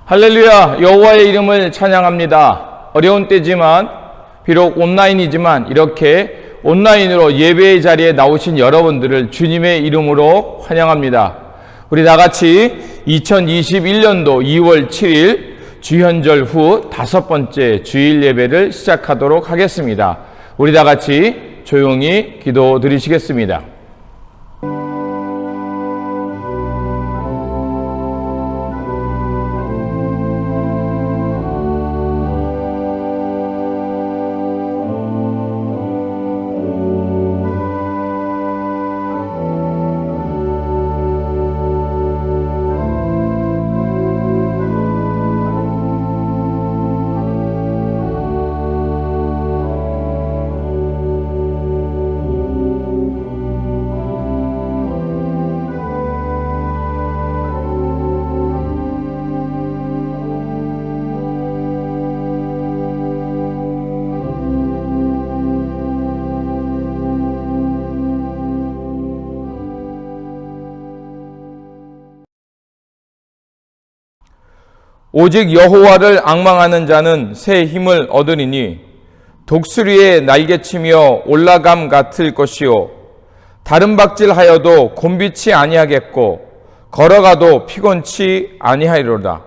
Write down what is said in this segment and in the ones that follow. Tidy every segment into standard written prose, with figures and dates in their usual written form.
할렐루야, 여호와의 이름을 찬양합니다. 어려운 때지만 비록 온라인이지만 이렇게 온라인으로 예배의 자리에 나오신 여러분들을 주님의 이름으로 환영합니다. 우리 다같이 2021년도 2월 7일 주현절 후 5번째 주일 예배를 시작하도록 하겠습니다. 우리 다같이 조용히 기도 드리시겠습니다. 오직 여호와를 앙망하는 자는 새 힘을 얻으리니 독수리의 날개치며 올라감 같을 것이요 다른 박질하여도 곤비치 아니하겠고 걸어가도 피곤치 아니하리로다.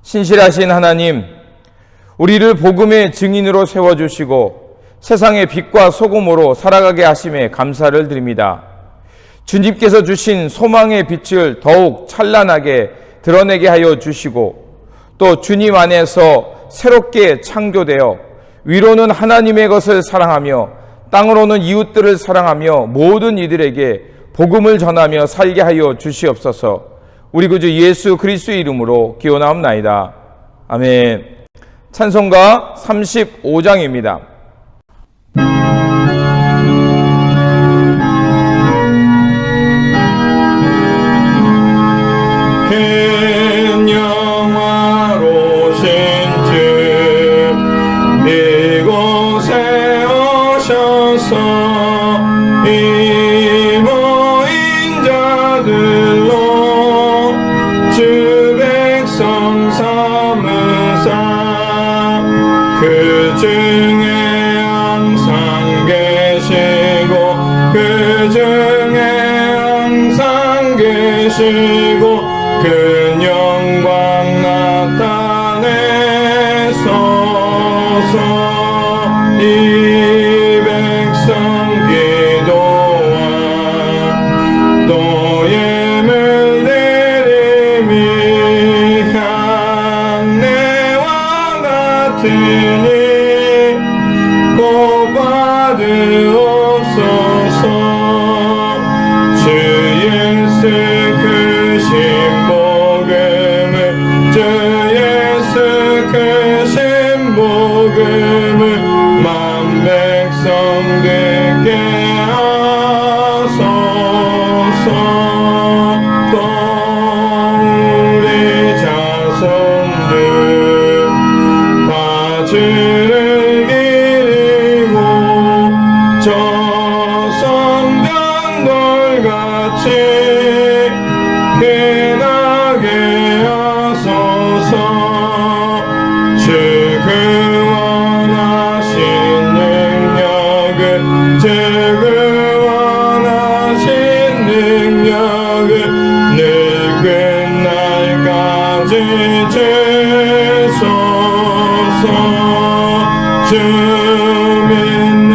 신실하신 하나님, 우리를 복음의 증인으로 세워주시고 세상의 빛과 소금으로 살아가게 하심에 감사를 드립니다. 주님께서 주신 소망의 빛을 더욱 찬란하게 드러내게 하여 주시고 또 주님 안에서 새롭게 창조되어 위로는 하나님의 것을 사랑하며 땅으로는 이웃들을 사랑하며 모든 이들에게 복음을 전하며 살게 하여 주시옵소서. 우리 구주 예수 그리스도의 이름으로 기원하옵나이다. 아멘. 찬송가 35장입니다. 그 영광 나타내소서. 이 백성 기도와 또 예물 드림이 향내와 같으니 곧 받으옵소서. 주 예수 만 백성 듣게 하소서. 또 우리 자손들 다 주를 기리고 저 성전돌같이 빛나게 하소서. 주 그 원하신 능력을 늘 끝날까지 주소서. 주 믿는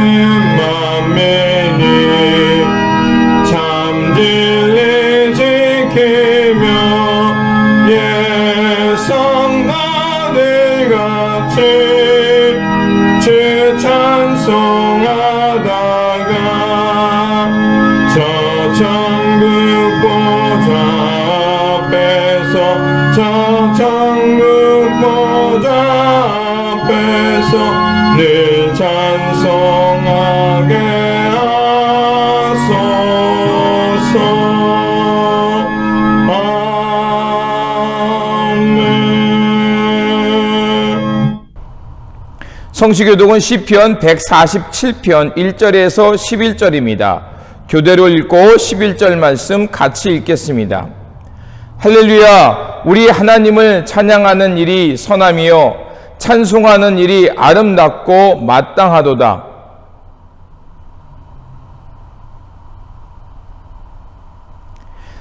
만민이 참 진리 지키며 예성가들 같이 주 찬송하다가 저 천국 보좌 앞에서 늘 찬송하게 하소서. 아멘. 성시교독은 시편 147편 1절에서 11절입니다. 교대로 읽고 11절 말씀 같이 읽겠습니다. 할렐루야! 우리 하나님을 찬양하는 일이 선함이요 찬송하는 일이 아름답고 마땅하도다.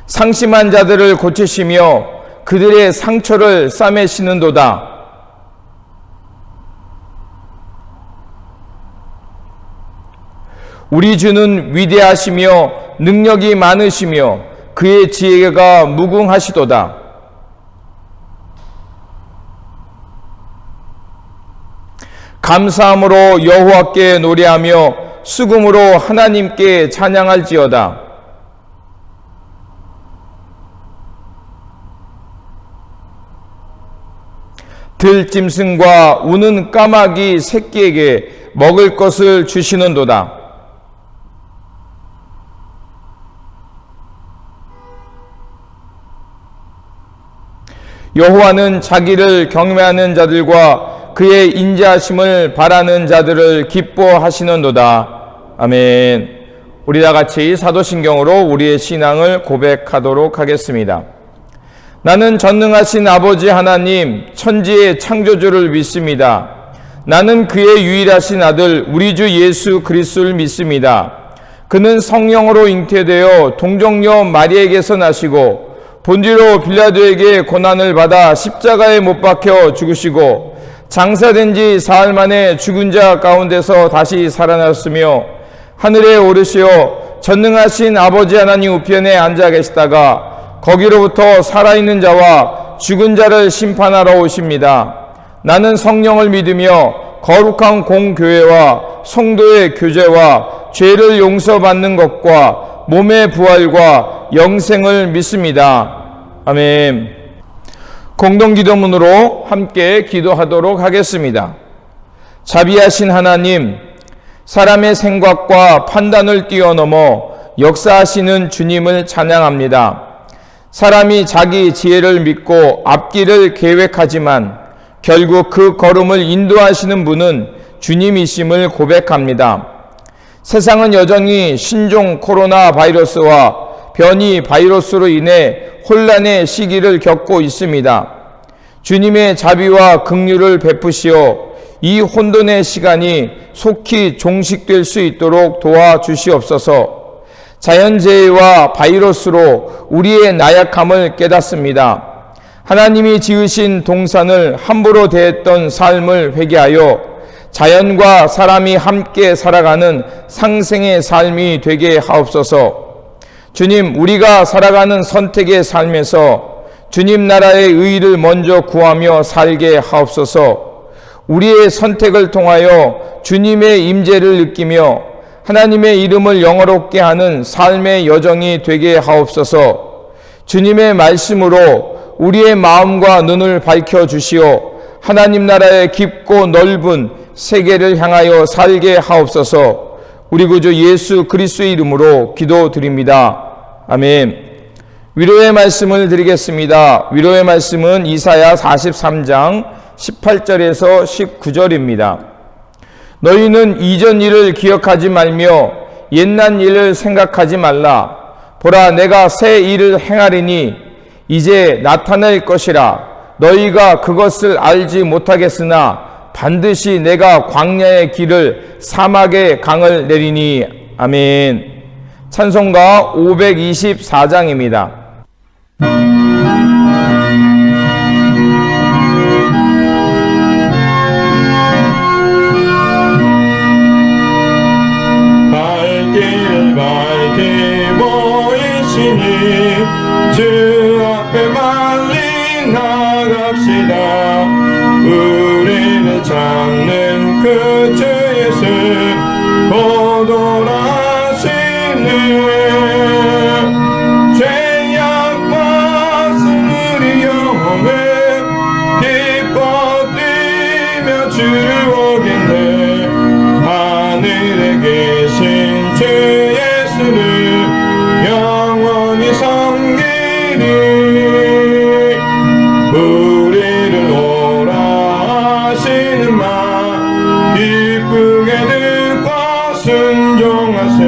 상심한 자들을 고치시며 그들의 상처를 싸매시는도다. 우리 주는 위대하시며 능력이 많으시며 그의 지혜가 무궁하시도다. 감사함으로 여호와께 노래하며 수금으로 하나님께 찬양할지어다. 들짐승과 우는 까마귀 새끼에게 먹을 것을 주시는도다. 여호와는 자기를 경외하는 자들과 그의 인자하심을 바라는 자들을 기뻐하시는도다. 아멘. 우리 다 같이 사도신경으로 우리의 신앙을 고백하도록 하겠습니다. 나는 전능하신 아버지 하나님 천지의 창조주를 믿습니다. 나는 그의 유일하신 아들 우리 주 예수 그리스도를 믿습니다. 그는 성령으로 잉태되어 동정녀 마리에게서 나시고 본디로 빌라도에게 고난을 받아 십자가에 못 박혀 죽으시고 장사된 지 사흘 만에 죽은 자 가운데서 다시 살아났으며 하늘에 오르시어 전능하신 아버지 하나님 우편에 앉아 계시다가 거기로부터 살아있는 자와 죽은 자를 심판하러 오십니다. 나는 성령을 믿으며 거룩한 공교회와 성도의 교제와 죄를 용서받는 것과 몸의 부활과 영생을 믿습니다. 아멘. 공동기도문으로 함께 기도하도록 하겠습니다. 자비하신 하나님, 사람의 생각과 판단을 뛰어넘어 역사하시는 주님을 찬양합니다. 사람이 자기 지혜를 믿고 앞길을 계획하지만 결국 그 걸음을 인도하시는 분은 주님이심을 고백합니다. 세상은 여전히 신종 코로나 바이러스와 변이 바이러스로 인해 혼란의 시기를 겪고 있습니다. 주님의 자비와 긍휼을 베푸시어 이 혼돈의 시간이 속히 종식될 수 있도록 도와주시옵소서. 자연재해와 바이러스로 우리의 나약함을 깨닫습니다. 하나님이 지으신 동산을 함부로 대했던 삶을 회개하여 자연과 사람이 함께 살아가는 상생의 삶이 되게 하옵소서. 주님, 우리가 살아가는 선택의 삶에서 주님 나라의 의를 먼저 구하며 살게 하옵소서. 우리의 선택을 통하여 주님의 임재를 느끼며 하나님의 이름을 영화롭게 하는 삶의 여정이 되게 하옵소서. 주님의 말씀으로 우리의 마음과 눈을 밝혀주시어 하나님 나라의 깊고 넓은 세계를 향하여 살게 하옵소서. 우리 구주 예수 그리스도의 이름으로 기도드립니다. 아멘. 위로의 말씀을 드리겠습니다. 위로의 말씀은 이사야 43장 18절에서 19절입니다. 너희는 이전 일을 기억하지 말며 옛날 일을 생각하지 말라. 보라, 내가 새 일을 행하리니 이제 나타낼 것이라. 너희가 그것을 알지 못하겠으나 반드시 내가 광야의 길을 사막의 강을 내리니. 아멘. 찬송가 524장입니다. 주 앞에 빨리 나갑시다. 우리를 찾는 그 주 예수 곧 오라시네. 죄악과 우리 영혼을 기뻐 뛰며 주를 오겠네. 하늘에 계신 주 예수를 영원히 섬기리. 우리를 오라 하시는 말 기쁘게 듣고 순종하세.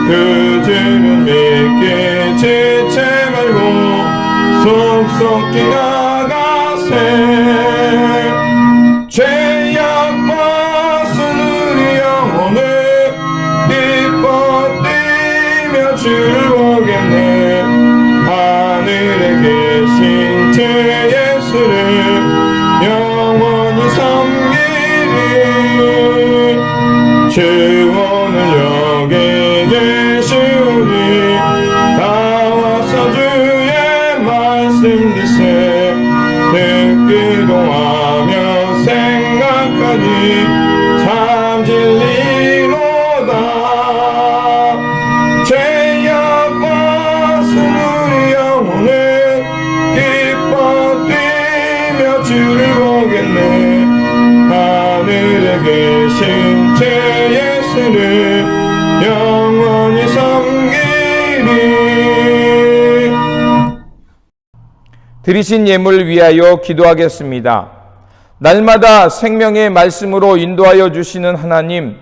그 주를 믿게 지체 말고 속속히 증언을 여기 계시오니 나와서 주의 말씀 듣세 듣기도 하며 생각하니 참 진리로다 죄악과 우리 영혼은 기뻐 뛰며 주를 보겠네 하늘에 계신 제 예수를 영원히 섬기리. 드리신 예물 위하여 기도하겠습니다. 날마다 생명의 말씀으로 인도하여 주시는 하나님,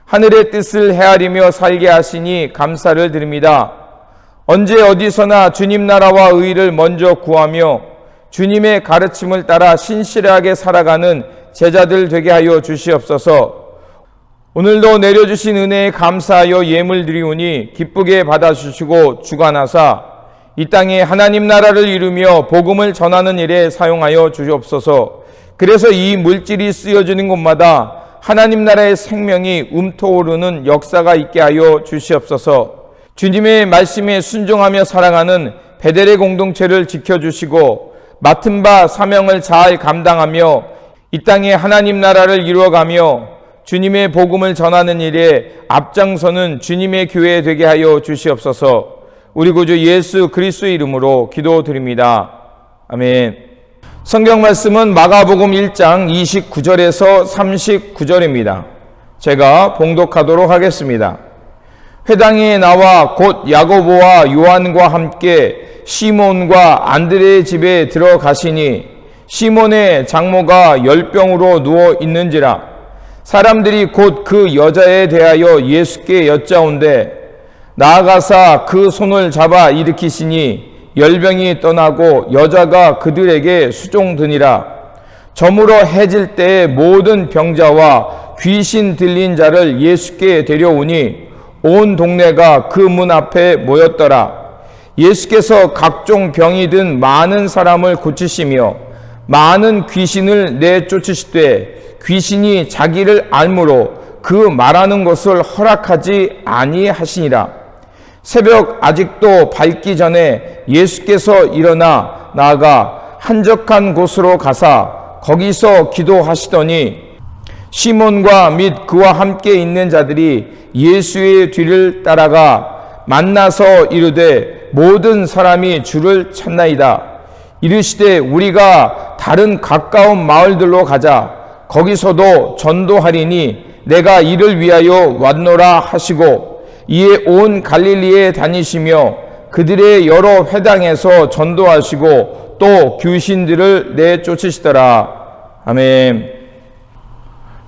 하늘의 뜻을 헤아리며 살게 하시니 감사를 드립니다. 언제 어디서나 주님 나라와 의를 먼저 구하며 주님의 가르침을 따라 신실하게 살아가는 제자들 되게 하여 주시옵소서. 오늘도 내려주신 은혜에 감사하여 예물 드리오니 기쁘게 받아주시고 주관하사 이 땅에 하나님 나라를 이루며 복음을 전하는 일에 사용하여 주시옵소서. 그래서 이 물질이 쓰여지는 곳마다 하나님 나라의 생명이 움터오르는 역사가 있게 하여 주시옵소서. 주님의 말씀에 순종하며 살아가는 베델의 공동체를 지켜주시고 맡은 바 사명을 잘 감당하며 이 땅에 하나님 나라를 이루어가며 주님의 복음을 전하는 일에 앞장서는 주님의 교회 되게 하여 주시옵소서. 우리 구주 예수 그리스도의 이름으로 기도드립니다. 아멘. 성경 말씀은 마가복음 1장 29절에서 39절입니다. 제가 봉독하도록 하겠습니다. 회당에 나와 곧 야고보와 요한과 함께 시몬과 안드레의 집에 들어가시니 시몬의 장모가 열병으로 누워 있는지라 사람들이 곧 그 여자에 대하여 예수께 여짜온대 나아가사 그 손을 잡아 일으키시니 열병이 떠나고 여자가 그들에게 수종드니라. 저물어 해질 때에 모든 병자와 귀신 들린 자를 예수께 데려오니 온 동네가 그 문 앞에 모였더라. 예수께서 각종 병이 든 많은 사람을 고치시며 많은 귀신을 내쫓으시되 귀신이 자기를 알므로 그 말하는 것을 허락하지 아니하시니라. 새벽 아직도 밝기 전에 예수께서 일어나 나아가 한적한 곳으로 가사 거기서 기도하시더니 시몬과 및 그와 함께 있는 자들이 예수의 뒤를 따라가 만나서 이르되 모든 사람이 주를 찾나이다. 이르시되 우리가 다른 가까운 마을들로 가자. 거기서도 전도하리니 내가 이를 위하여 왔노라 하시고 이에 온 갈릴리에 다니시며 그들의 여러 회당에서 전도하시고 또 귀신들을 내쫓으시더라. 아멘.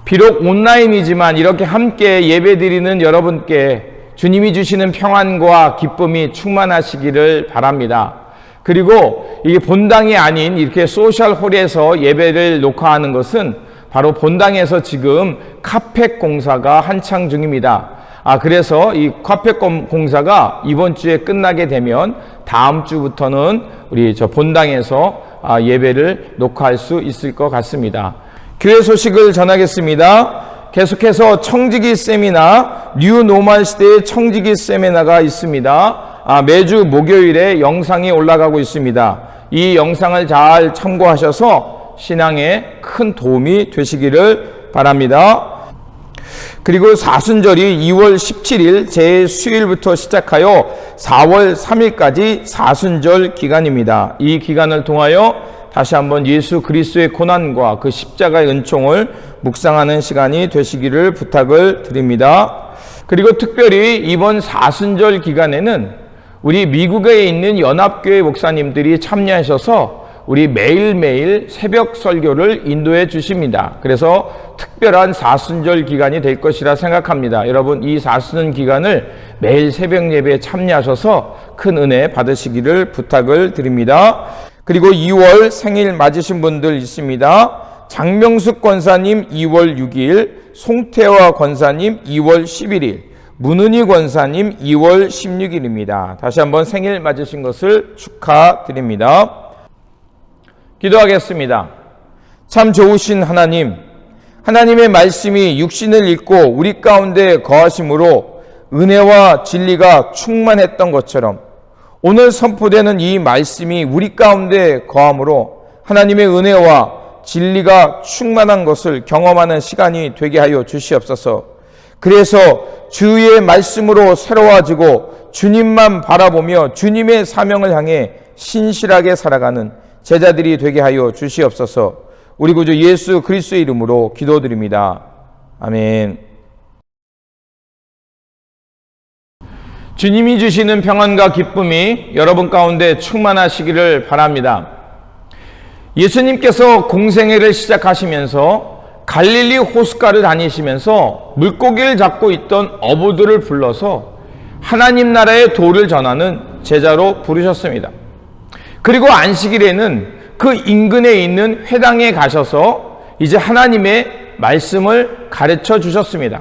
비록 온라인이지만 이렇게 함께 예배드리는 여러분께 주님이 주시는 평안과 기쁨이 충만하시기를 바랍니다. 그리고 이게 본당이 아닌 이렇게 소셜홀에서 예배를 녹화하는 것은 바로 본당에서 지금 카펫 공사가 한창 중입니다. 그래서 이 카펫 공사가 이번 주에 끝나게 되면 다음 주부터는 우리 저 본당에서 예배를 녹화할 수 있을 것 같습니다. 교회 소식을 전하겠습니다. 계속해서 청지기 세미나, 뉴 노멀 시대의 청지기 세미나가 있습니다. 매주 목요일에 영상이 올라가고 있습니다. 이 영상을 잘 참고하셔서 신앙에 큰 도움이 되시기를 바랍니다. 그리고 사순절이 2월 17일 제 수요일부터 시작하여 4월 3일까지 사순절 기간입니다. 이 기간을 통하여 다시 한번 예수 그리스도의 고난과 그 십자가의 은총을 묵상하는 시간이 되시기를 부탁을 드립니다. 그리고 특별히 이번 사순절 기간에는 우리 미국에 있는 연합교회 목사님들이 참여하셔서 우리 매일매일 새벽 설교를 인도해 주십니다. 그래서 특별한 사순절 기간이 될 것이라 생각합니다. 여러분 이 사순절 기간을 매일 새벽 예배에 참여하셔서 큰 은혜 받으시기를 부탁을 드립니다. 그리고 2월 생일 맞으신 분들 있습니다. 장명숙 권사님 2월 6일, 송태화 권사님 2월 11일, 문은희 권사님 2월 16일입니다. 다시 한번 생일 맞으신 것을 축하드립니다. 기도하겠습니다. 참 좋으신 하나님, 하나님의 말씀이 육신을 입고 우리 가운데 거하심으로 은혜와 진리가 충만했던 것처럼 오늘 선포되는 이 말씀이 우리 가운데 거함으로 하나님의 은혜와 진리가 충만한 것을 경험하는 시간이 되게 하여 주시옵소서. 그래서 주의 말씀으로 새로워지고 주님만 바라보며 주님의 사명을 향해 신실하게 살아가는 제자들이 되게 하여 주시옵소서. 우리 구주 예수 그리스도의 이름으로 기도드립니다. 아멘. 주님이 주시는 평안과 기쁨이 여러분 가운데 충만하시기를 바랍니다. 예수님께서 공생애를 시작하시면서 갈릴리 호숫가를 다니시면서 물고기를 잡고 있던 어부들을 불러서 하나님 나라의 도를 전하는 제자로 부르셨습니다. 그리고 안식일에는 그 인근에 있는 회당에 가셔서 이제 하나님의 말씀을 가르쳐 주셨습니다.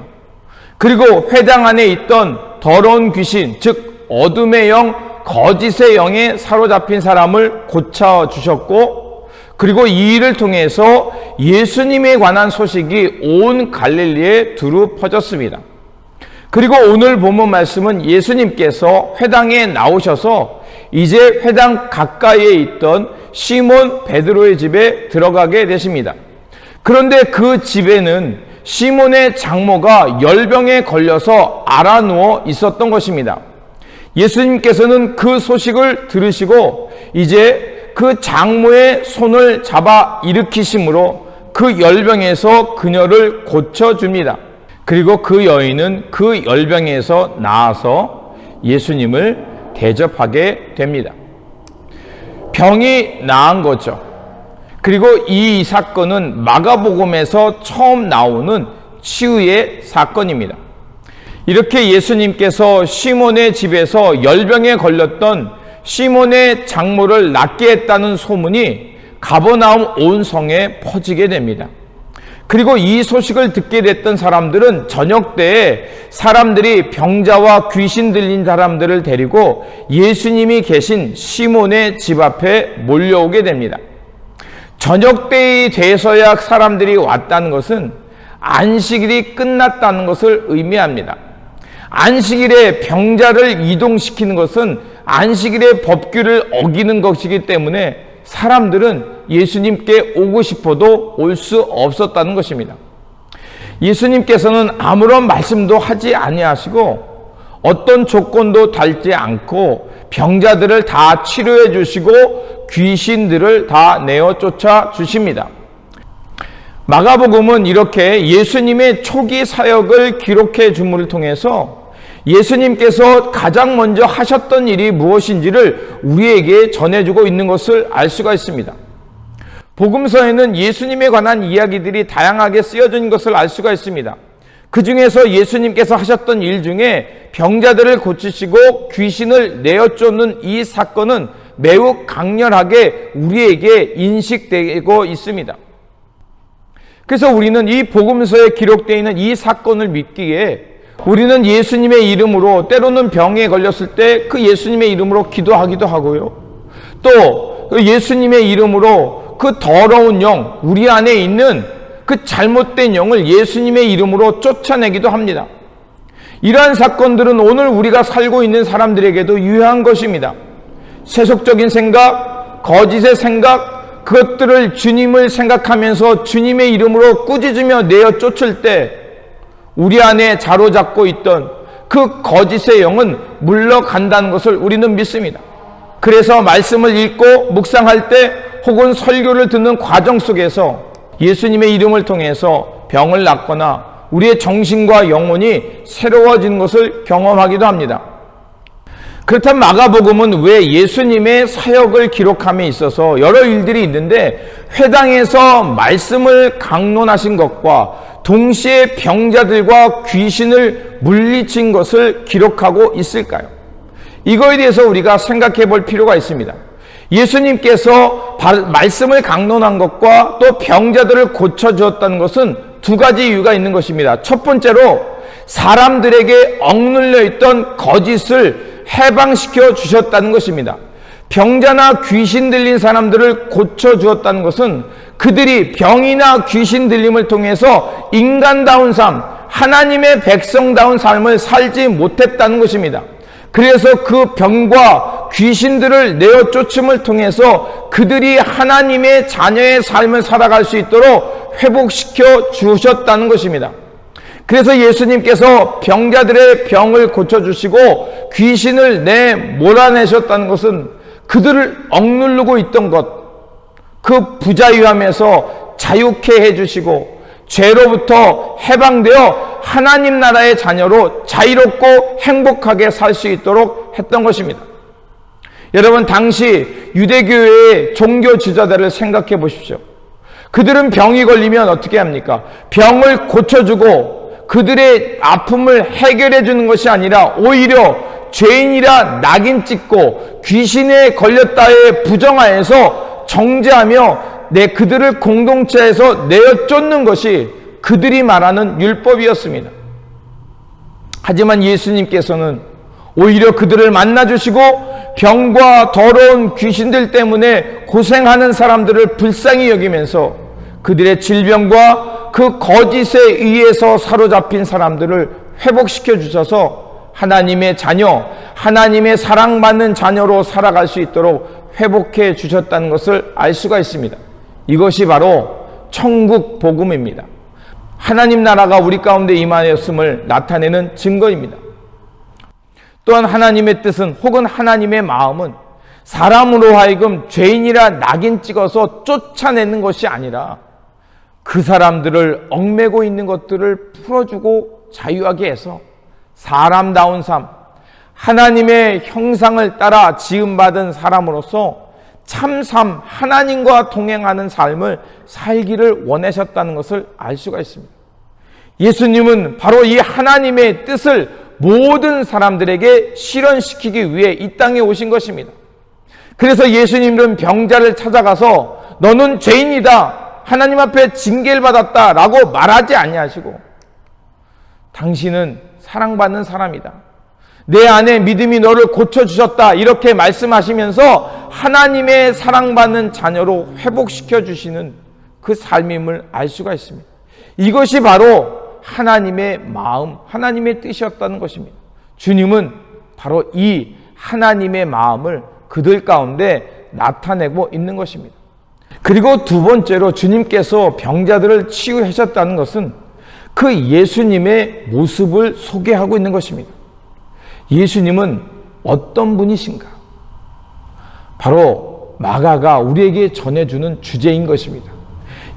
그리고 회당 안에 있던 더러운 귀신, 즉 어둠의 영, 거짓의 영에 사로잡힌 사람을 고쳐주셨고, 그리고 이 일을 통해서 예수님에 관한 소식이 온 갈릴리에 두루 퍼졌습니다. 그리고 오늘 본문 말씀은 예수님께서 회당에 나오셔서 이제 회당 가까이에 있던 시몬 베드로의 집에 들어가게 되십니다. 그런데 그 집에는 시몬의 장모가 열병에 걸려서 앓아누워 있었던 것입니다. 예수님께서는 그 소식을 들으시고 이제 그 장모의 손을 잡아 일으키심으로 그 열병에서 그녀를 고쳐줍니다. 그리고 그 여인은 그 열병에서 나아서 예수님을 대접하게 됩니다. 병이 나은 거죠. 그리고 이 사건은 마가복음에서 처음 나오는 치유의 사건입니다. 이렇게 예수님께서 시몬의 집에서 열병에 걸렸던 시몬의 장모를 낫게 했다는 소문이 가버나움 온 성에 퍼지게 됩니다. 그리고 이 소식을 듣게 됐던 사람들은 저녁 때에 사람들이 병자와 귀신 들린 사람들을 데리고 예수님이 계신 시몬의 집 앞에 몰려오게 됩니다. 저녁 때에 돼서야 사람들이 왔다는 것은 안식일이 끝났다는 것을 의미합니다. 안식일에 병자를 이동시키는 것은 안식일의 법규를 어기는 것이기 때문에 사람들은 예수님께 오고 싶어도 올 수 없었다는 것입니다. 예수님께서는 아무런 말씀도 하지 아니하시고 어떤 조건도 달지 않고 병자들을 다 치료해 주시고 귀신들을 다 내어 쫓아 주십니다. 마가복음은 이렇게 예수님의 초기 사역을 기록해 줌을 통해서 예수님께서 가장 먼저 하셨던 일이 무엇인지를 우리에게 전해주고 있는 것을 알 수가 있습니다. 복음서에는 예수님에 관한 이야기들이 다양하게 쓰여진 것을 알 수가 있습니다. 그 중에서 예수님께서 하셨던 일 중에 병자들을 고치시고 귀신을 내어 쫓는 이 사건은 매우 강렬하게 우리에게 인식되고 있습니다. 그래서 우리는 이 복음서에 기록되어 있는 이 사건을 믿기에 우리는 예수님의 이름으로 때로는 병에 걸렸을 때 그 예수님의 이름으로 기도하기도 하고요. 또 예수님의 이름으로 그 더러운 영, 우리 안에 있는 그 잘못된 영을 예수님의 이름으로 쫓아내기도 합니다. 이러한 사건들은 오늘 우리가 살고 있는 사람들에게도 유효한 것입니다. 세속적인 생각, 거짓의 생각, 그것들을 주님을 생각하면서 주님의 이름으로 꾸짖으며 내어 쫓을 때 우리 안에 자로잡고 있던 그 거짓의 영은 물러간다는 것을 우리는 믿습니다. 그래서 말씀을 읽고 묵상할 때 혹은 설교를 듣는 과정 속에서 예수님의 이름을 통해서 병을 낫거나 우리의 정신과 영혼이 새로워지는 것을 경험하기도 합니다. 그렇다면 마가복음은 왜 예수님의 사역을 기록함에 있어서 여러 일들이 있는데 회당에서 말씀을 강론하신 것과 동시에 병자들과 귀신을 물리친 것을 기록하고 있을까요? 이거에 대해서 우리가 생각해 볼 필요가 있습니다. 예수님께서 말씀을 강론한 것과 또 병자들을 고쳐주었다는 것은 두 가지 이유가 있는 것입니다. 첫 번째로 사람들에게 억눌려 있던 거짓을 해방시켜 주셨다는 것입니다. 병자나 귀신 들린 사람들을 고쳐주었다는 것은 그들이 병이나 귀신 들림을 통해서 인간다운 삶, 하나님의 백성다운 삶을 살지 못했다는 것입니다. 그래서 그 병과 귀신들을 내어 쫓음을 통해서 그들이 하나님의 자녀의 삶을 살아갈 수 있도록 회복시켜 주셨다는 것입니다. 그래서 예수님께서 병자들의 병을 고쳐주시고 귀신을 몰아내셨다는 것은 그들을 억누르고 있던 것, 그 부자유함에서 자유케 해주시고 죄로부터 해방되어 하나님 나라의 자녀로 자유롭고 행복하게 살 수 있도록 했던 것입니다. 여러분, 당시 유대교회의 종교 지도자들을 생각해 보십시오. 그들은 병이 걸리면 어떻게 합니까? 병을 고쳐주고 그들의 아픔을 해결해 주는 것이 아니라 오히려 죄인이라 낙인 찍고 귀신에 걸렸다의 부정하에서 정죄하며 그들을 공동체에서 내어 쫓는 것이 그들이 말하는 율법이었습니다. 하지만 예수님께서는 오히려 그들을 만나주시고 병과 더러운 귀신들 때문에 고생하는 사람들을 불쌍히 여기면서 그들의 질병과 그 거짓에 의해서 사로잡힌 사람들을 회복시켜 주셔서 하나님의 자녀, 하나님의 사랑받는 자녀로 살아갈 수 있도록 회복해 주셨다는 것을 알 수가 있습니다. 이것이 바로 천국 복음입니다. 하나님 나라가 우리 가운데 임하였음을 나타내는 증거입니다. 또한 하나님의 뜻은 혹은 하나님의 마음은 사람으로 하여금 죄인이라 낙인 찍어서 쫓아내는 것이 아니라 그 사람들을 얽매고 있는 것들을 풀어주고 자유하게 해서 사람다운 삶, 하나님의 형상을 따라 지음받은 사람으로서 참삼 하나님과 동행하는 삶을 살기를 원하셨다는 것을 알 수가 있습니다. 예수님은 바로 이 하나님의 뜻을 모든 사람들에게 실현시키기 위해 이 땅에 오신 것입니다. 그래서 예수님은 병자를 찾아가서 너는 죄인이다, 하나님 앞에 징계를 받았다 라고 말하지 아니하시고 당신은 사랑받는 사람이다, 내 안에 믿음이 너를 고쳐주셨다, 이렇게 말씀하시면서 하나님의 사랑받는 자녀로 회복시켜 주시는 그 삶임을 알 수가 있습니다. 이것이 바로 하나님의 마음, 하나님의 뜻이었다는 것입니다. 주님은 바로 이 하나님의 마음을 그들 가운데 나타내고 있는 것입니다. 그리고 두 번째로 주님께서 병자들을 치유하셨다는 것은 그 예수님의 모습을 소개하고 있는 것입니다. 예수님은 어떤 분이신가? 바로 마가가 우리에게 전해주는 주제인 것입니다.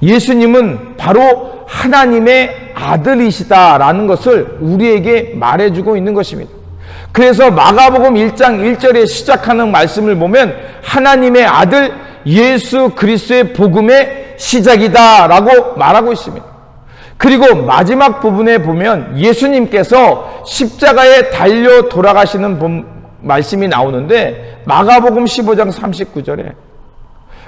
예수님은 바로 하나님의 아들이시다라는 것을 우리에게 말해주고 있는 것입니다. 그래서 마가복음 1장 1절에 시작하는 말씀을 보면 하나님의 아들 예수 그리스도의 복음의 시작이다라고 말하고 있습니다. 그리고 마지막 부분에 보면 예수님께서 십자가에 달려 돌아가시는 말씀이 나오는데 마가복음 15장 39절에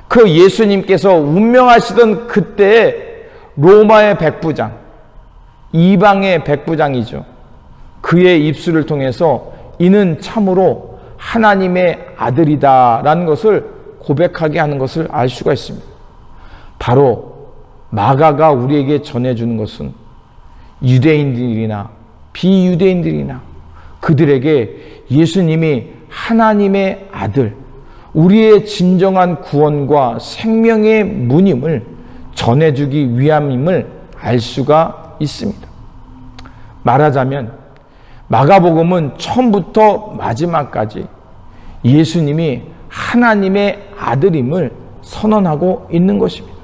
그 예수님께서 운명하시던 그때의 로마의 백부장, 이방의 백부장이죠. 그의 입술을 통해서 이는 참으로 하나님의 아들이다라는 것을 고백하게 하는 것을 알 수가 있습니다. 바로 마가가 우리에게 전해주는 것은 유대인들이나 비유대인들이나 그들에게 예수님이 하나님의 아들, 우리의 진정한 구원과 생명의 문임을 전해주기 위함임을 알 수가 있습니다. 말하자면 마가복음은 처음부터 마지막까지 예수님이 하나님의 아들임을 선언하고 있는 것입니다.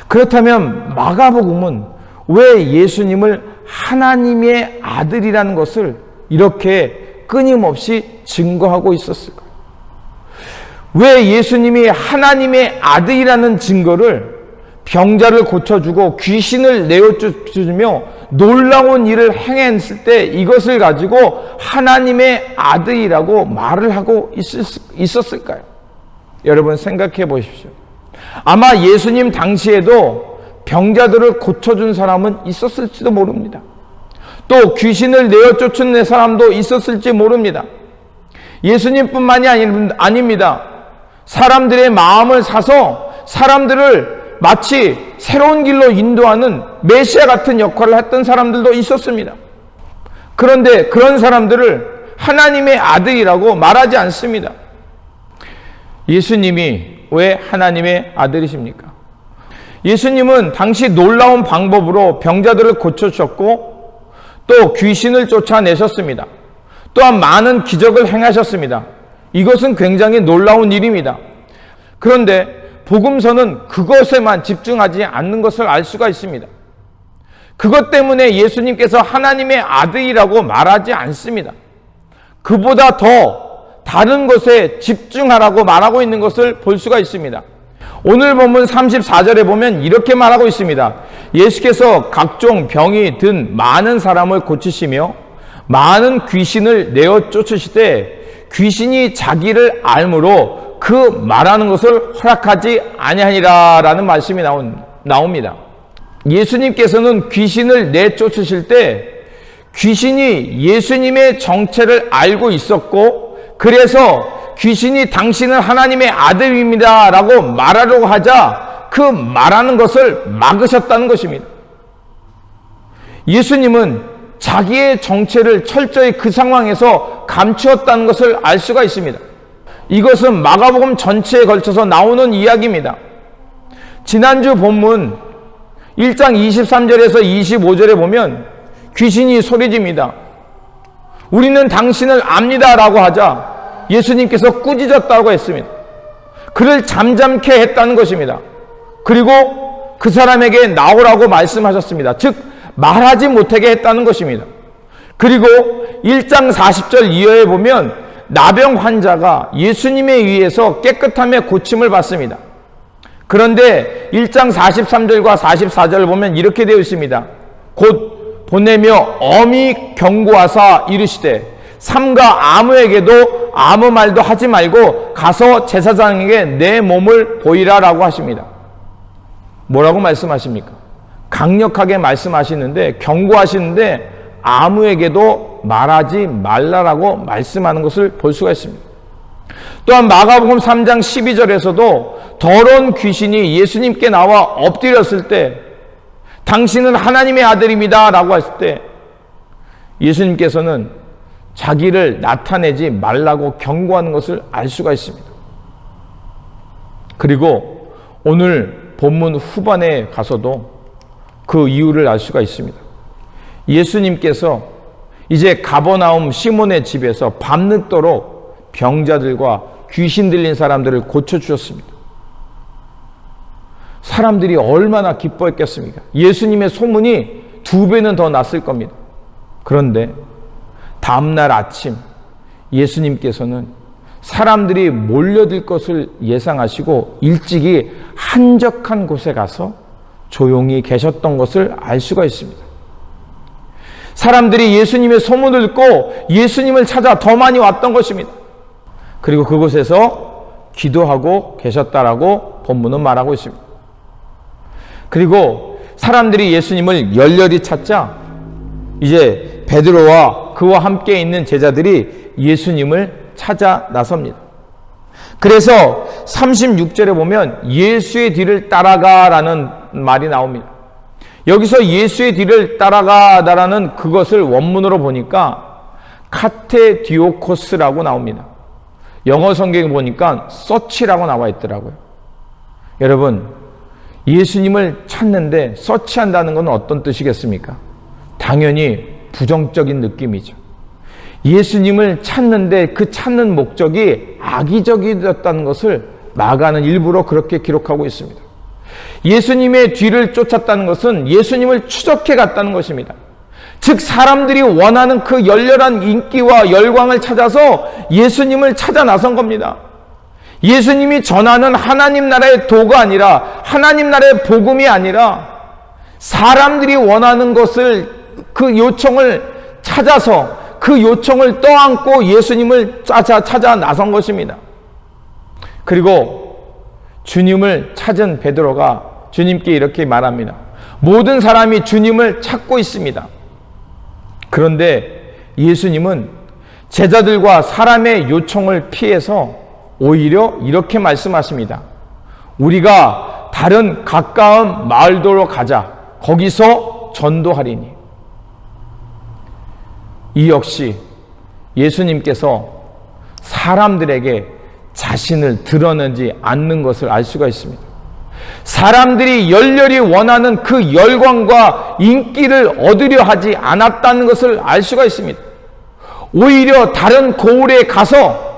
그렇다면 마가복음은 왜 예수님을 하나님의 아들이라는 것을 이렇게 끊임없이 증거하고 있었을까요? 왜 예수님이 하나님의 아들이라는 증거를 병자를 고쳐주고 귀신을 내어주며 놀라운 일을 행했을 때 이것을 가지고 하나님의 아들이라고 말을 하고 있었을까요? 여러분 생각해 보십시오. 아마 예수님 당시에도 병자들을 고쳐준 사람은 있었을지도 모릅니다. 또 귀신을 내어쫓은 사람도 있었을지 모릅니다. 예수님뿐만이 아닙니다. 사람들의 마음을 사서 사람들을 마치 새로운 길로 인도하는 메시아 같은 역할을 했던 사람들도 있었습니다. 그런데 그런 사람들을 하나님의 아들이라고 말하지 않습니다. 예수님이 왜 하나님의 아들이십니까? 예수님은 당시 놀라운 방법으로 병자들을 고쳐주셨고 또 귀신을 쫓아내셨습니다. 또한 많은 기적을 행하셨습니다. 이것은 굉장히 놀라운 일입니다. 그런데 복음서는 그것에만 집중하지 않는 것을 알 수가 있습니다. 그것 때문에 예수님께서 하나님의 아들이라고 말하지 않습니다. 그보다 더 다른 것에 집중하라고 말하고 있는 것을 볼 수가 있습니다. 오늘 본문 34절에 보면 이렇게 말하고 있습니다. 예수께서 각종 병이 든 많은 사람을 고치시며 많은 귀신을 내어 쫓으시되 귀신이 자기를 알므로 그 말하는 것을 허락하지 아니하니라 라는 말씀이 나옵니다. 예수님께서는 귀신을 내쫓으실 때 귀신이 예수님의 정체를 알고 있었고 그래서 귀신이 당신은 하나님의 아들입니다 라고 말하려고 하자 그 말하는 것을 막으셨다는 것입니다. 예수님은 자기의 정체를 철저히 그 상황에서 감추었다는 것을 알 수가 있습니다. 이것은 마가복음 전체에 걸쳐서 나오는 이야기입니다. 지난주 본문 1장 23절에서 25절에 보면 귀신이 소리집니다. 우리는 당신을 압니다 라고 하자 예수님께서 꾸짖었다고 했습니다. 그를 잠잠케 했다는 것입니다. 그리고 그 사람에게 나오라고 말씀하셨습니다. 즉 말하지 못하게 했다는 것입니다. 그리고 1장 40절 이하에 보면 나병 환자가 예수님에 의해서 깨끗함에 고침을 받습니다. 그런데 1장 43절과 44절을 보면 이렇게 되어 있습니다. 곧 보내며 엄히 경고하사 이르시되 삼가 아무에게도 아무 말도 하지 말고 가서 제사장에게 내 몸을 보이라라고 하십니다. 뭐라고 말씀하십니까? 강력하게 말씀하시는데 경고하시는데 아무에게도 말하지 말라라고 말씀하는 것을 볼 수가 있습니다. 또한 마가복음 3장 12절에서도 더러운 귀신이 예수님께 나와 엎드렸을 때 당신은 하나님의 아들입니다 라고 했을 때 예수님께서는 자기를 나타내지 말라고 경고하는 것을 알 수가 있습니다. 그리고 오늘 본문 후반에 가서도 그 이유를 알 수가 있습니다. 예수님께서 이제 가버나움 시몬의 집에서 밤늦도록 병자들과 귀신 들린 사람들을 고쳐주셨습니다. 사람들이 얼마나 기뻐했겠습니까? 예수님의 소문이 2배는 더 났을 겁니다. 그런데 다음날 아침 예수님께서는 사람들이 몰려들 것을 예상하시고 일찍이 한적한 곳에 가서 조용히 계셨던 것을 알 수가 있습니다. 사람들이 예수님의 소문을 듣고 예수님을 찾아 더 많이 왔던 것입니다. 그리고 그곳에서 기도하고 계셨다라고 본문은 말하고 있습니다. 그리고 사람들이 예수님을 열렬히 찾자 이제 베드로와 그와 함께 있는 제자들이 예수님을 찾아 나섭니다. 그래서 36절에 보면 예수의 뒤를 따라가라는 말이 나옵니다. 여기서 예수의 뒤를 따라가다라는 그것을 원문으로 보니까 카테디오코스라고 나옵니다. 영어 성경에 보니까 서치라고 나와 있더라고요. 여러분, 예수님을 찾는데 서치한다는 건 어떤 뜻이겠습니까? 당연히 부정적인 느낌이죠. 예수님을 찾는데 그 찾는 목적이 악의적이었다는 것을 마가는 일부러 그렇게 기록하고 있습니다. 예수님의 뒤를 쫓았다는 것은 예수님을 추적해 갔다는 것입니다. 즉 사람들이 원하는 그 열렬한 인기와 열광을 찾아서 예수님을 찾아 나선 겁니다. 예수님이 전하는 하나님 나라의 도가 아니라 하나님 나라의 복음이 아니라 사람들이 원하는 것을 그 요청을 찾아서 그 요청을 떠안고 예수님을 찾아 나선 것입니다. 그리고 주님을 찾은 베드로가 주님께 이렇게 말합니다. 모든 사람이 주님을 찾고 있습니다. 그런데 예수님은 제자들과 사람의 요청을 피해서 오히려 이렇게 말씀하십니다. 우리가 다른 가까운 마을도로 가자. 거기서 전도하리니. 이 역시 예수님께서 사람들에게 자신을 드러내지 않는 것을 알 수가 있습니다. 사람들이 열렬히 원하는 그 열광과 인기를 얻으려 하지 않았다는 것을 알 수가 있습니다. 오히려 다른 고을에 가서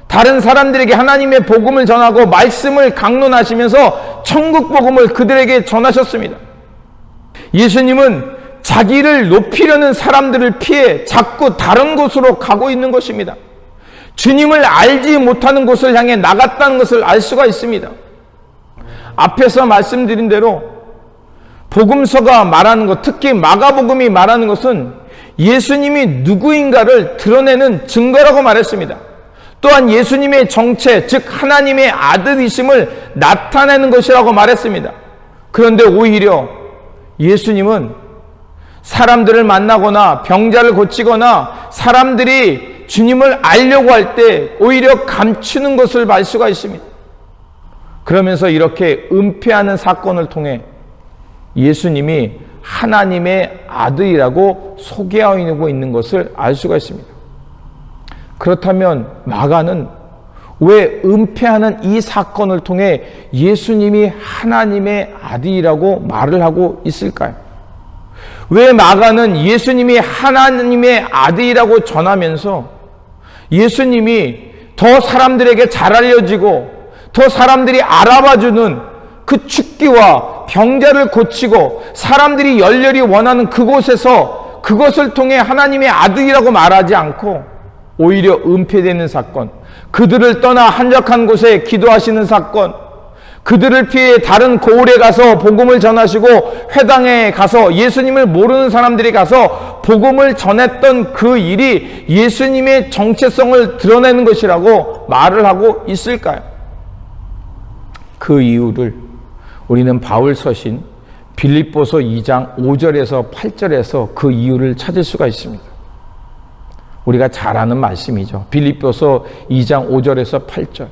다른 사람들에게 하나님의 복음을 전하고 말씀을 강론하시면서 천국 복음을 그들에게 전하셨습니다. 예수님은 자기를 높이려는 사람들을 피해 자꾸 다른 곳으로 가고 있는 것입니다. 주님을 알지 못하는 곳을 향해 나갔다는 것을 알 수가 있습니다. 앞에서 말씀드린 대로 복음서가 말하는 것, 특히 마가복음이 말하는 것은 예수님이 누구인가를 드러내는 증거라고 말했습니다. 또한 예수님의 정체, 즉 하나님의 아들이심을 나타내는 것이라고 말했습니다. 그런데 오히려 예수님은 사람들을 만나거나 병자를 고치거나 사람들이 주님을 알려고 할 때 오히려 감추는 것을 알 수가 있습니다. 그러면서 이렇게 은폐하는 사건을 통해 예수님이 하나님의 아들이라고 소개하고 있는 것을 알 수가 있습니다. 그렇다면 마가는 왜 은폐하는 이 사건을 통해 예수님이 하나님의 아들이라고 말을 하고 있을까요? 왜 마가는 예수님이 하나님의 아들이라고 전하면서 예수님이 더 사람들에게 잘 알려지고 더 사람들이 알아봐주는 그 축기와 병자를 고치고 사람들이 열렬히 원하는 그곳에서 그것을 통해 하나님의 아들이라고 말하지 않고 오히려 은폐되는 사건, 그들을 떠나 한적한 곳에 기도하시는 사건, 그들을 피해 다른 고을에 가서 복음을 전하시고 회당에 가서 예수님을 모르는 사람들이 가서 복음을 전했던 그 일이 예수님의 정체성을 드러내는 것이라고 말을 하고 있을까요? 그 이유를 우리는 바울 서신 빌립보서 2장 5절에서 8절에서 그 이유를 찾을 수가 있습니다. 우리가 잘 아는 말씀이죠. 빌립보서 2장 5절에서 8절.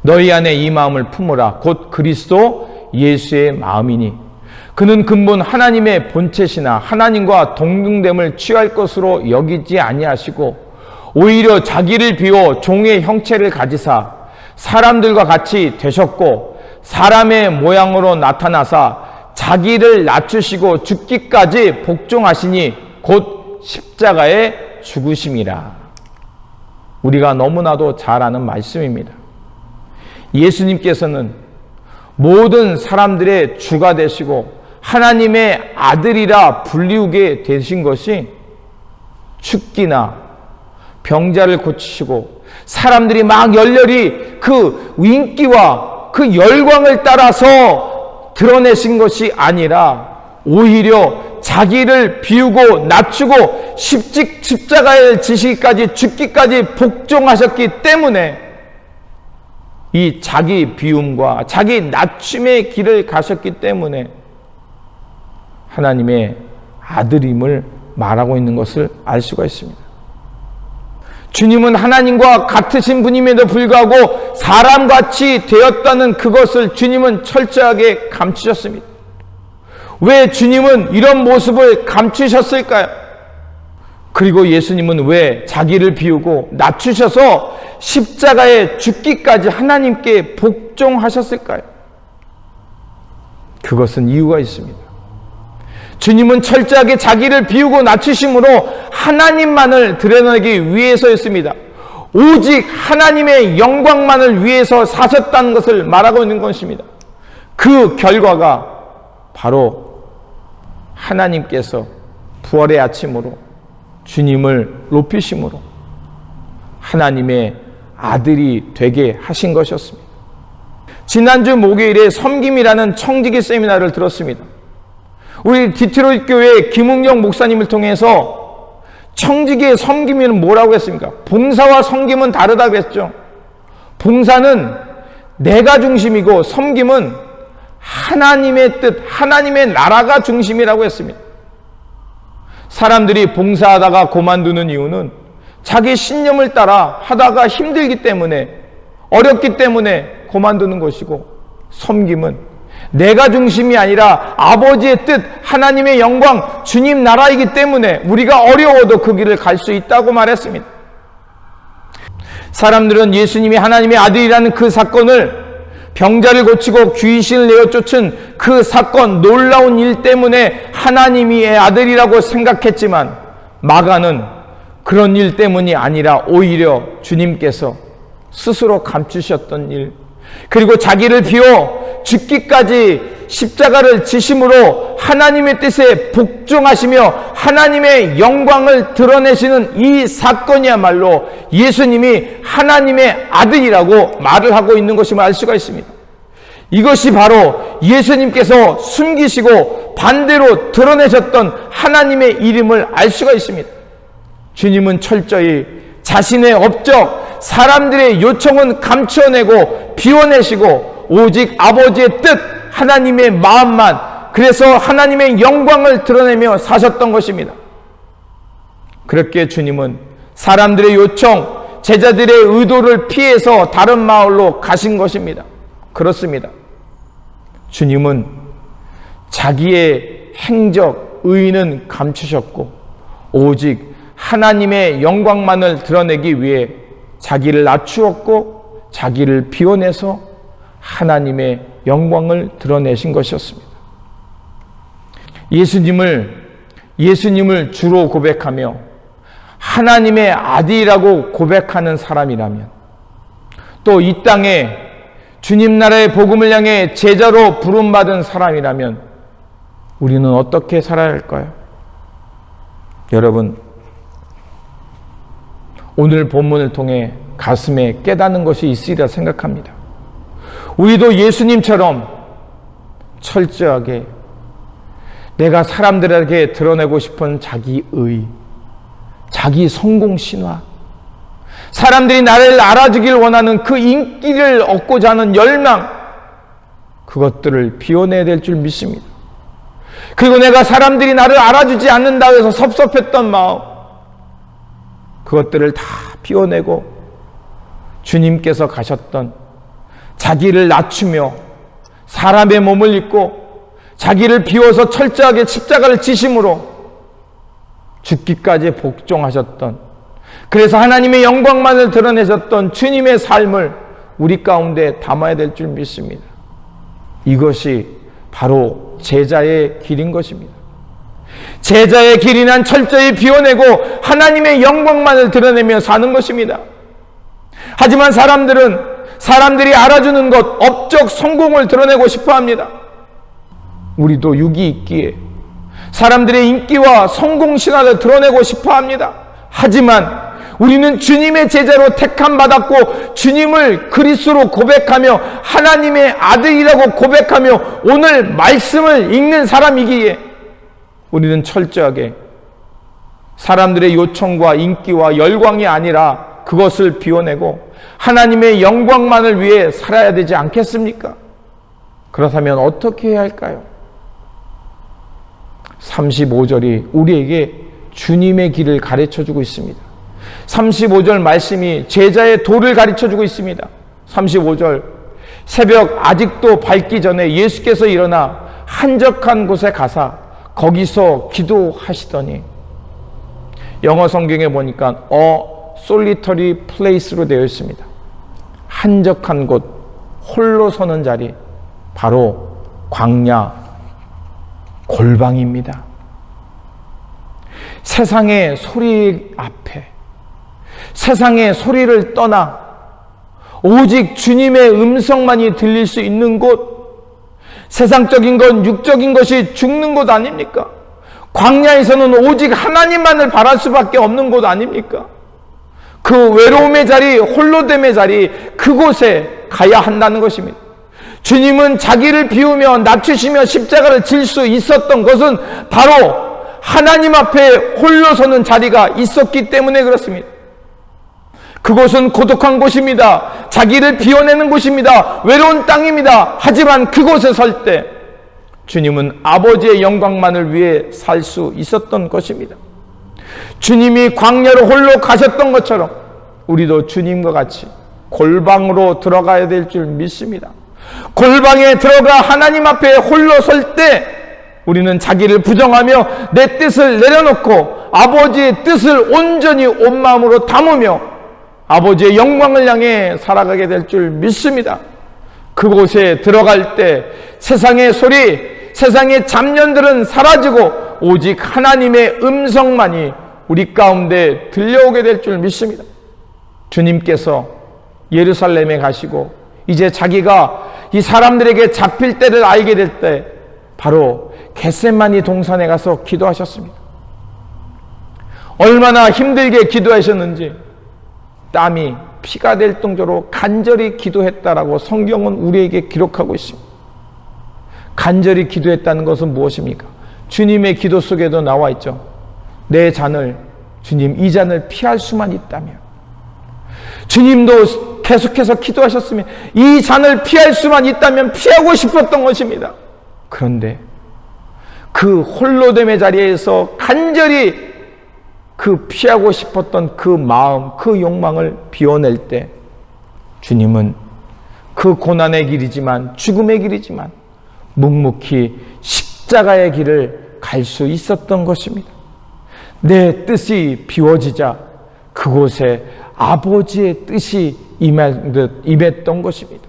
너희 안에 이 마음을 품으라. 곧 그리스도 예수의 마음이니 그는 근본 하나님의 본체시나 하나님과 동등됨을 취할 것으로 여기지 아니하시고 오히려 자기를 비워 종의 형체를 가지사 사람들과 같이 되셨고 사람의 모양으로 나타나사 자기를 낮추시고 죽기까지 복종하시니 곧 십자가에 죽으심이라. 우리가 너무나도 잘 아는 말씀입니다. 예수님께서는 모든 사람들의 주가 되시고 하나님의 아들이라 불리우게 되신 것이 죽기나 병자를 고치시고 사람들이 막 열렬히 그 인기와 그 열광을 따라서 드러내신 것이 아니라 오히려 자기를 비우고 낮추고 십자가에 지시기까지 죽기까지 복종하셨기 때문에 이 자기 비움과 자기 낮춤의 길을 가셨기 때문에 하나님의 아들임을 말하고 있는 것을 알 수가 있습니다. 주님은 하나님과 같으신 분임에도 불구하고 사람같이 되었다는 그것을 주님은 철저하게 감추셨습니다. 왜 주님은 이런 모습을 감추셨을까요? 그리고 예수님은 왜 자기를 비우고 낮추셔서 십자가에 죽기까지 하나님께 복종하셨을까요? 그것은 이유가 있습니다. 주님은 철저하게 자기를 비우고 낮추심으로 하나님만을 드러내기 위해서였습니다. 오직 하나님의 영광만을 위해서 사셨다는 것을 말하고 있는 것입니다. 그 결과가 바로 하나님께서 부활의 아침으로 주님을 높이심으로 하나님의 아들이 되게 하신 것이었습니다. 지난주 목요일에 섬김이라는 청지기 세미나를 들었습니다. 우리 디트로이트 교회 김웅영 목사님을 통해서 청지기의 섬김은 뭐라고 했습니까? 봉사와 섬김은 다르다고 했죠. 봉사는 내가 중심이고 섬김은 하나님의 뜻, 하나님의 나라가 중심이라고 했습니다. 사람들이 봉사하다가 그만두는 이유는 자기 신념을 따라 하다가 힘들기 때문에 어렵기 때문에 그만두는 것이고 섬김은 내가 중심이 아니라 아버지의 뜻, 하나님의 영광, 주님 나라이기 때문에 우리가 어려워도 그 길을 갈 수 있다고 말했습니다. 사람들은 예수님이 하나님의 아들이라는 그 사건을, 병자를 고치고 귀신을 내어 쫓은 그 사건, 놀라운 일 때문에 하나님의 아들이라고 생각했지만, 마가는 그런 일 때문이 아니라 오히려 주님께서 스스로 감추셨던 일, 그리고 자기를 비워 죽기까지 십자가를 지심으로 하나님의 뜻에 복종하시며 하나님의 영광을 드러내시는 이 사건이야말로 예수님이 하나님의 아들이라고 말을 하고 있는 것임을 알 수가 있습니다. 이것이 바로 예수님께서 숨기시고 반대로 드러내셨던 하나님의 이름을 알 수가 있습니다. 주님은 철저히 자신의 업적, 사람들의 요청은 감춰내고 비워내시고 오직 아버지의 뜻, 하나님의 마음만, 그래서 하나님의 영광을 드러내며 사셨던 것입니다. 그렇게 주님은 사람들의 요청, 제자들의 의도를 피해서 다른 마을로 가신 것입니다. 그렇습니다. 주님은 자기의 행적, 의는 감추셨고 오직 하나님의 영광만을 드러내기 위해 자기를 낮추었고 자기를 비워내서 하나님의 영광을 드러내신 것이었습니다. 예수님을 주로 고백하며 하나님의 아들이라고 고백하는 사람이라면, 또 이 땅에 주님 나라의 복음을 향해 제자로 부름받은 사람이라면 우리는 어떻게 살아야 할까요? 여러분, 오늘 본문을 통해 가슴에 깨닫는 것이 있으리라 생각합니다. 우리도 예수님처럼 철저하게 내가 사람들에게 드러내고 싶은 자기 의, 자기 성공 신화, 사람들이 나를 알아주길 원하는 그 인기를 얻고자 하는 열망, 그것들을 비워내야 될 줄 믿습니다. 그리고 내가 사람들이 나를 알아주지 않는다고 해서 섭섭했던 마음, 그것들을 다 비워내고 주님께서 가셨던 자기를 낮추며 사람의 몸을 입고 자기를 비워서 철저하게 십자가를 지심으로 죽기까지 복종하셨던, 그래서 하나님의 영광만을 드러내셨던 주님의 삶을 우리 가운데 담아야 될 줄 믿습니다. 이것이 바로 제자의 길인 것입니다. 제자의 길이란 철저히 비워내고 하나님의 영광만을 드러내며 사는 것입니다. 하지만 사람들이 알아주는 것, 업적 성공을 드러내고 싶어 합니다. 우리도 육이 있기에 사람들의 인기와 성공 신화를 드러내고 싶어 합니다. 하지만 우리는 주님의 제자로 택함 받았고 주님을 그리스도로 고백하며 하나님의 아들이라고 고백하며 오늘 말씀을 읽는 사람이기에 우리는 철저하게 사람들의 요청과 인기와 열광이 아니라 그것을 비워내고 하나님의 영광만을 위해 살아야 되지 않겠습니까? 그렇다면 어떻게 해야 할까요? 35절이 우리에게 주님의 길을 가르쳐주고 있습니다. 35절 말씀이 제자의 도를 가르쳐주고 있습니다. 35절, 새벽 아직도 밝기 전에 예수께서 일어나 한적한 곳에 가사 거기서 기도하시더니, 영어 성경에 보니까 solitary place로 되어 있습니다. 한적한 곳, 홀로 서는 자리, 바로 광야, 골방입니다. 세상의 소리 앞에, 세상의 소리를 떠나 오직 주님의 음성만이 들릴 수 있는 곳, 세상적인 것, 육적인 것이 죽는 곳 아닙니까? 광야에서는 오직 하나님만을 바랄 수밖에 없는 곳 아닙니까? 그 외로움의 자리, 홀로됨의 자리, 그곳에 가야 한다는 것입니다. 주님은 자기를 비우며 낮추시며 십자가를 질 수 있었던 것은 바로 하나님 앞에 홀로 서는 자리가 있었기 때문에 그렇습니다. 그곳은 고독한 곳입니다. 자기를 비워내는 곳입니다. 외로운 땅입니다. 하지만 그곳에 설 때 주님은 아버지의 영광만을 위해 살 수 있었던 것입니다. 주님이 광야로 홀로 가셨던 것처럼 우리도 주님과 같이 골방으로 들어가야 될 줄 믿습니다. 골방에 들어가 하나님 앞에 홀로 설 때 우리는 자기를 부정하며 내 뜻을 내려놓고 아버지의 뜻을 온전히 온 마음으로 담으며 아버지의 영광을 향해 살아가게 될 줄 믿습니다. 그곳에 들어갈 때 세상의 소리, 세상의 잡념들은 사라지고 오직 하나님의 음성만이 우리 가운데 들려오게 될 줄 믿습니다. 주님께서 예루살렘에 가시고 이제 자기가 이 사람들에게 잡힐 때를 알게 될 때 바로 겟세마니 동산에 가서 기도하셨습니다. 얼마나 힘들게 기도하셨는지 땀이 피가 될 정도로 간절히 기도했다라고 성경은 우리에게 기록하고 있습니다. 간절히 기도했다는 것은 무엇입니까? 주님의 기도 속에도 나와 있죠. 내 잔을, 주님 이 잔을 피할 수만 있다면, 주님도 계속해서 기도하셨으면 이 잔을 피할 수만 있다면 피하고 싶었던 것입니다. 그런데 그 홀로됨의 자리에서 간절히 그 피하고 싶었던 그 마음, 그 욕망을 비워낼 때 주님은 그 고난의 길이지만, 죽음의 길이지만 묵묵히 십자가의 길을 갈 수 있었던 것입니다. 내 뜻이 비워지자 그곳에 아버지의 뜻이 임했던 것입니다.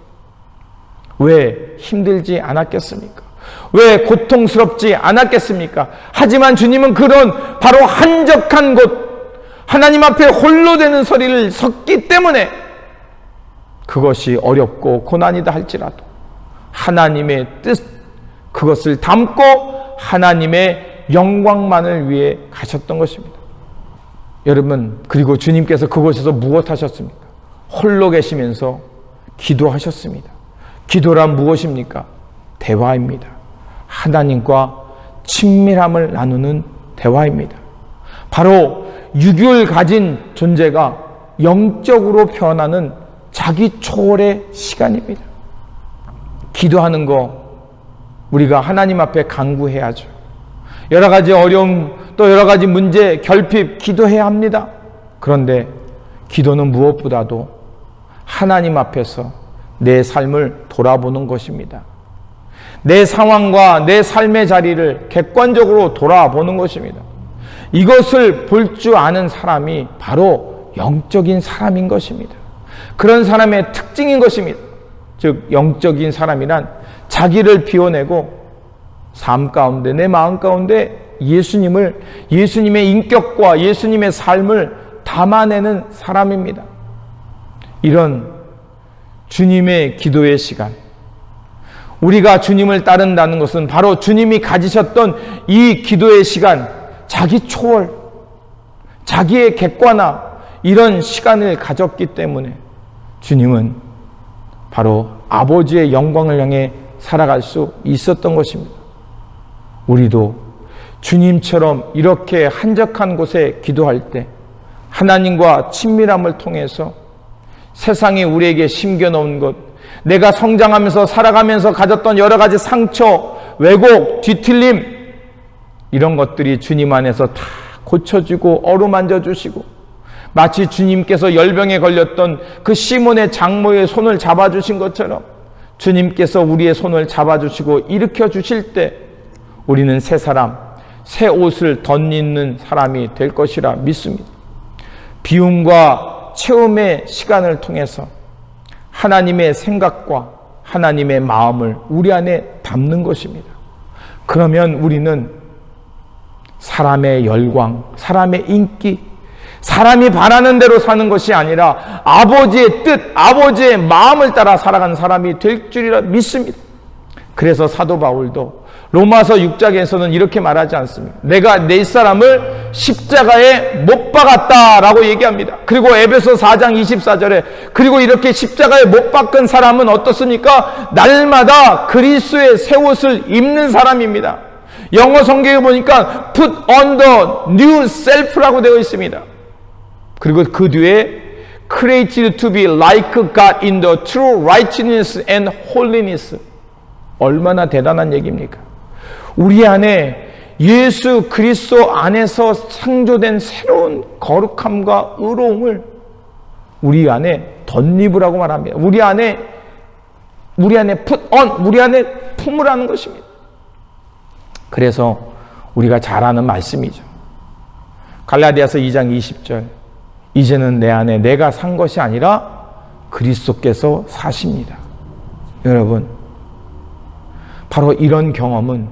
왜 힘들지 않았겠습니까? 왜 고통스럽지 않았겠습니까? 하지만 주님은 그런 바로 한적한 곳, 하나님 앞에 홀로 되는 소리를 섰기 때문에 그것이 어렵고 고난이다 할지라도 하나님의 뜻, 그것을 담고 하나님의 영광만을 위해 가셨던 것입니다. 여러분, 그리고 주님께서 그곳에서 무엇 하셨습니까? 홀로 계시면서 기도하셨습니다. 기도란 무엇입니까? 대화입니다. 하나님과 친밀함을 나누는 대화입니다. 바로 유교를 가진 존재가 영적으로 변하는 자기 초월의 시간입니다. 기도하는 거 우리가 하나님 앞에 간구해야죠. 여러 가지 어려움, 또 여러 가지 문제, 결핍 기도해야 합니다. 그런데 기도는 무엇보다도 하나님 앞에서 내 삶을 돌아보는 것입니다. 내 상황과 내 삶의 자리를 객관적으로 돌아보는 것입니다. 이것을 볼 줄 아는 사람이 바로 영적인 사람인 것입니다. 그런 사람의 특징인 것입니다. 즉 영적인 사람이란 자기를 비워내고 삶 가운데, 내 마음 가운데 예수님의 인격과 예수님의 삶을 담아내는 사람입니다. 이런 주님의 기도의 시간, 우리가 주님을 따른다는 것은 바로 주님이 가지셨던 이 기도의 시간, 자기 초월, 자기의 객관화, 이런 시간을 가졌기 때문에 주님은 바로 아버지의 영광을 향해 살아갈 수 있었던 것입니다. 우리도 주님처럼 이렇게 한적한 곳에 기도할 때 하나님과 친밀함을 통해서 세상이 우리에게 심겨놓은 것, 내가 성장하면서 살아가면서 가졌던 여러 가지 상처, 왜곡, 뒤틀림, 이런 것들이 주님 안에서 다 고쳐지고 어루만져 주시고, 마치 주님께서 열병에 걸렸던 그 시몬의 장모의 손을 잡아주신 것처럼 주님께서 우리의 손을 잡아주시고 일으켜 주실 때 우리는 새 사람, 새 옷을 덧입는 사람이 될 것이라 믿습니다. 비움과 체험의 시간을 통해서 하나님의 생각과 하나님의 마음을 우리 안에 담는 것입니다. 그러면 우리는 사람의 열광, 사람의 인기, 사람이 바라는 대로 사는 것이 아니라 아버지의 뜻, 아버지의 마음을 따라 살아가는 사람이 될 줄이라 믿습니다. 그래서 사도 바울도 로마서 6장에서는 이렇게 말하지 않습니다. 내가 내 사람을 십자가에 못 박았다라고 얘기합니다. 그리고 에베소 4장 24절에 그리고 이렇게 십자가에 못 박은 사람은 어떻습니까? 날마다 그리스도의 새 옷을 입는 사람입니다. 영어 성경에 보니까 put on the new self라고 되어 있습니다. 그리고 그 뒤에 created to be like God in the true righteousness and holiness. 얼마나 대단한 얘기입니까? 우리 안에 예수 그리스도 안에서 창조된 새로운 거룩함과 의로움을 우리 안에 덧입으라고 말합니다. 우리 안에 우리 안에 우리 안에 품으라는 것입니다. 그래서 우리가 잘 아는 말씀이죠. 갈라디아서 2장 20절. 이제는 내 안에 내가 산 것이 아니라 그리스도께서 사십니다. 여러분, 바로 이런 경험은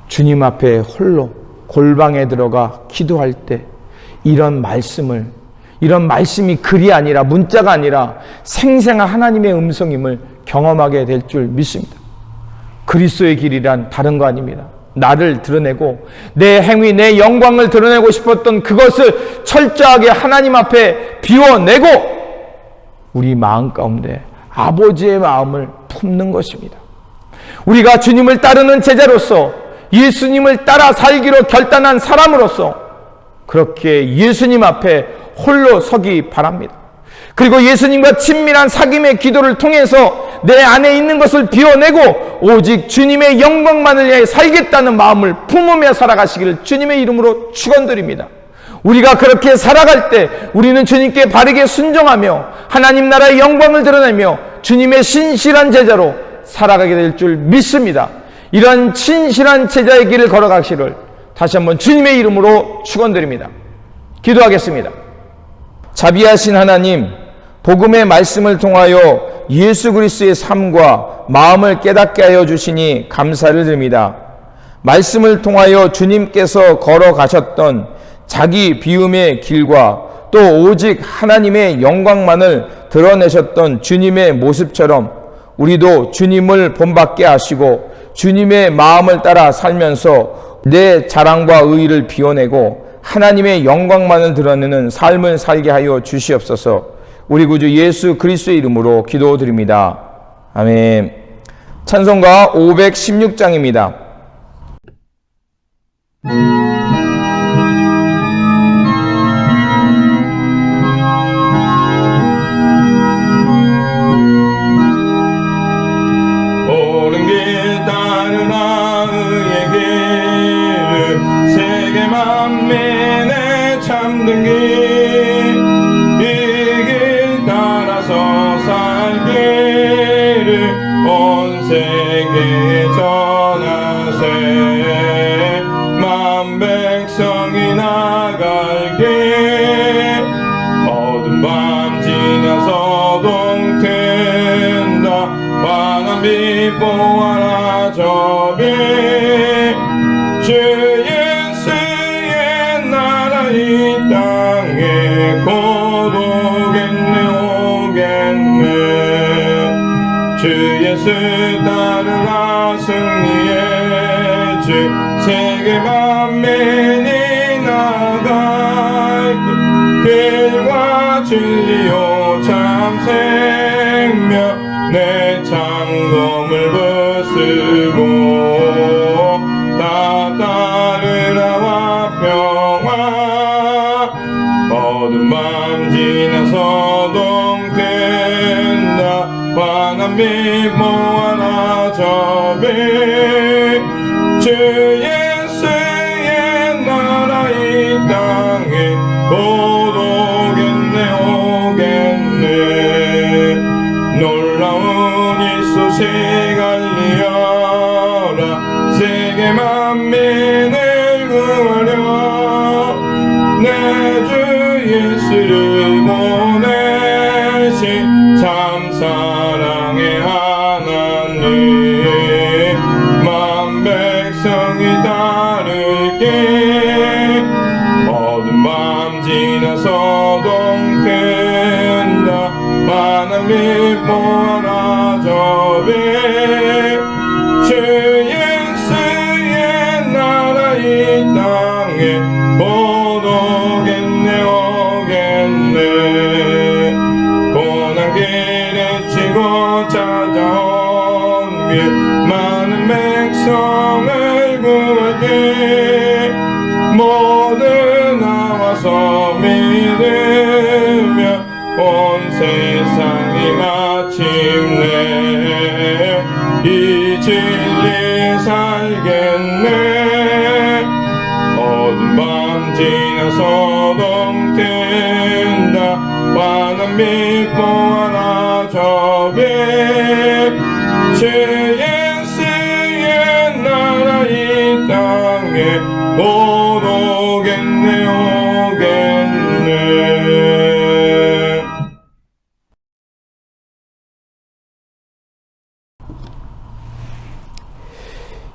주님 앞에 홀로 골방에 들어가 기도할 때 이런 말씀이 글이 아니라 문자가 아니라 생생한 하나님의 음성임을 경험하게 될 줄 믿습니다. 그리스도의 길이란 다른 거 아닙니다. 나를 드러내고 내 행위, 내 영광을 드러내고 싶었던 그것을 철저하게 하나님 앞에 비워내고 우리 마음 가운데 아버지의 마음을 품는 것입니다. 우리가 주님을 따르는 제자로서 예수님을 따라 살기로 결단한 사람으로서 그렇게 예수님 앞에 홀로 서기 바랍니다. 그리고 예수님과 친밀한 사귐의 기도를 통해서 내 안에 있는 것을 비워내고 오직 주님의 영광만을 위해 살겠다는 마음을 품으며 살아가시기를 주님의 이름으로 축원드립니다. 우리가 그렇게 살아갈 때 우리는 주님께 바르게 순종하며 하나님 나라의 영광을 드러내며 주님의 신실한 제자로 살아가게 될 줄 믿습니다. 이런 신실한 제자의 길을 걸어가시를 다시 한번 주님의 이름으로 축원드립니다. 기도하겠습니다. 자비하신 하나님, 복음의 말씀을 통하여 예수 그리스도의 삶과 마음을 깨닫게 하여 주시니 감사를 드립니다. 말씀을 통하여 주님께서 걸어가셨던 자기 비움의 길과 또 오직 하나님의 영광만을 드러내셨던 주님의 모습처럼 우리도 주님을 본받게 하시고 주님의 마음을 따라 살면서 내 자랑과 의의를 비워내고 하나님의 영광만을 드러내는 삶을 살게 하여 주시옵소서. 우리 구주 예수 그리스도의 이름으로 기도드립니다. 아멘. 찬송가 516장입니다. 옳은 길 따르나 의의 길을 세계 만민의 참된 길 이 길 따라서 살기를 온 세계에 전하세 만 백성이 나갈 길 어두운 밤 지나서 동튼다 환한 빛 보아라 저빛 주 예수의 나라 이 땅에 곧 오겠네 오겠네 주 예수 따르라 승리의 주 세계 만민이 나갈 길과 진리요 참 생명 내 창검을 부수고 다 따르라와 평화 어두운 밤 지나서 동튼다 환한 빛 모아라 저빛 주 예수의 나라 이 땅에 곧 오겠네 오겠네 놀라운 이 소식 알리어라 세계 만민을 구하려 내 주 예수를 보내신 참 사랑의 하나님 만 백성이 따르게 어두운 밤 지나서 동튼다 환한 빛 보아라 저빛 주 예수의 나라 이 땅에 곧 오겠네 오겠네 고난 길에 치고 찾아온 길 많은 백성을 구하게 모두 나와서 믿으며 온 세상이 마침내 이 진리에 살겠네 어두운 밤 지나서 동튼다 환한 빛 보아라 저빛 주 예수의 나라 이 땅에 오겠네 오겠네.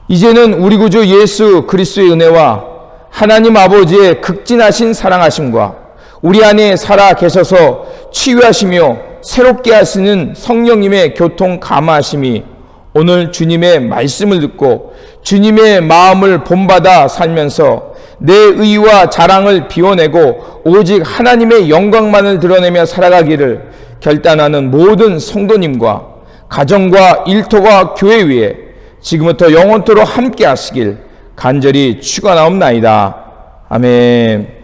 이제는 우리 구주 예수 그리스도의 은혜와 하나님 아버지의 극진하신 사랑하심과 우리 안에 살아 계셔서 치유하시며 새롭게 하시는 성령님의 교통 감화하심이 오늘 주님의 말씀을 듣고 주님의 마음을 본받아 살면서 내 의와 자랑을 비워내고 오직 하나님의 영광만을 드러내며 살아가기를 결단하는 모든 성도님과 가정과 일터와 교회 위에 지금부터 영원토록 함께 하시길 간절히 축원하옵나이다. 아멘.